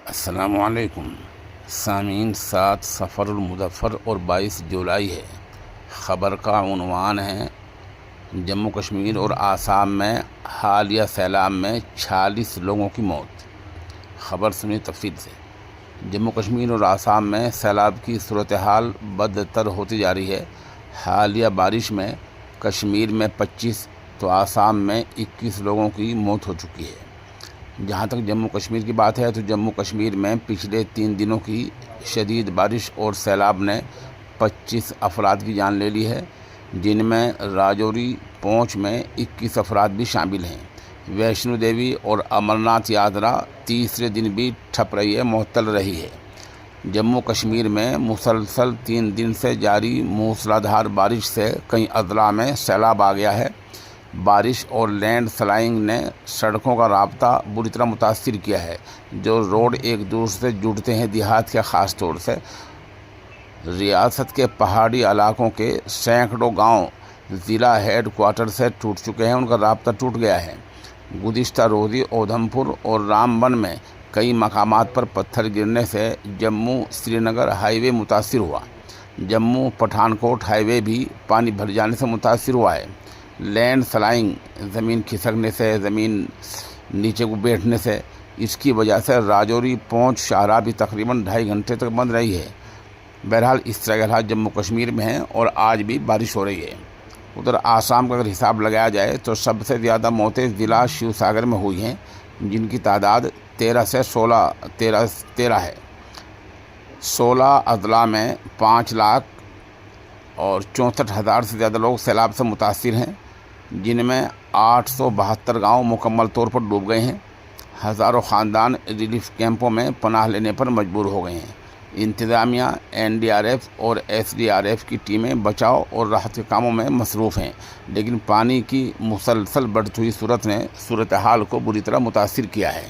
السلام علیکم سامعین، 7 صفر المظفر اور 22 جولائی ہے۔ خبر کا عنوان ہے جموں کشمیر اور آسام میں حالیہ سیلاب میں 46 لوگوں کی موت۔ خبر سنی تفصیل سے۔ جموں کشمیر اور آسام میں سیلاب کی صورتحال بدتر ہوتی جا رہی ہے۔ حالیہ بارش میں کشمیر میں 25 تو آسام میں 21 لوگوں کی موت ہو چکی ہے۔ جہاں تک جموں کشمیر کی بات ہے تو جموں کشمیر میں پچھلے 3 دنوں کی شدید بارش اور سیلاب نے 25 افراد کی جان لے لی ہے، جن میں راجوری پونچھ میں 21 افراد بھی شامل ہیں۔ ویشنو دیوی اور امرناتھ یاترا تیسرے دن بھی ٹھپ رہی ہے، معطل رہی ہے۔ جموں کشمیر میں مسلسل 3 دن سے جاری موسلادھار بارش سے کئی اضلاع میں سیلاب آ گیا ہے۔ بارش اور لینڈ سلائڈنگ نے سڑکوں کا رابطہ بری طرح متاثر کیا ہے۔ جو روڈ ایک دوسرے سے جڑتے ہیں، دیہات کے خاص طور سے ریاست کے پہاڑی علاقوں کے سینکڑوں گاؤں ضلع ہیڈ کوارٹر سے ٹوٹ چکے ہیں، ان کا رابطہ ٹوٹ گیا ہے۔ گزشتہ روزی اودھم پور اور رام بن میں کئی مقامات پر پتھر گرنے سے جموں سری نگر ہائی وے متاثر ہوا۔ جموں پٹھان کوٹ ہائی وے بھی پانی بھر جانے سے متاثر ہوا ہے۔ لینڈ سلائڈنگ، زمین کھسکنے سے، زمین نیچے کو بیٹھنے سے، اس کی وجہ سے راجوری پونچھ شاہراہ بھی تقریباً 2.5 گھنٹے تک بند رہی ہے۔ بہرحال اس طرح کے حالات جموں کشمیر میں ہیں اور آج بھی بارش ہو رہی ہے۔ ادھر آسام کا اگر حساب لگایا جائے تو سب سے زیادہ موتیں ضلع شیو ساگر میں ہوئی ہیں، جن کی تعداد 13 سے 16 ہے۔ 16 اضلاع میں 5,64,000 سے زیادہ لوگ سیلاب سے متاثر ہیں، جن میں 872 گاؤں مکمل طور پر ڈوب گئے ہیں۔ ہزاروں خاندان ریلیف کیمپوں میں پناہ لینے پر مجبور ہو گئے ہیں۔ انتظامیہ، NDRF اور SDRF کی ٹیمیں بچاؤ اور راحت کے کاموں میں مصروف ہیں، لیکن پانی کی مسلسل بڑھتی ہوئی صورت نے صورتحال کو بری طرح متاثر کیا ہے۔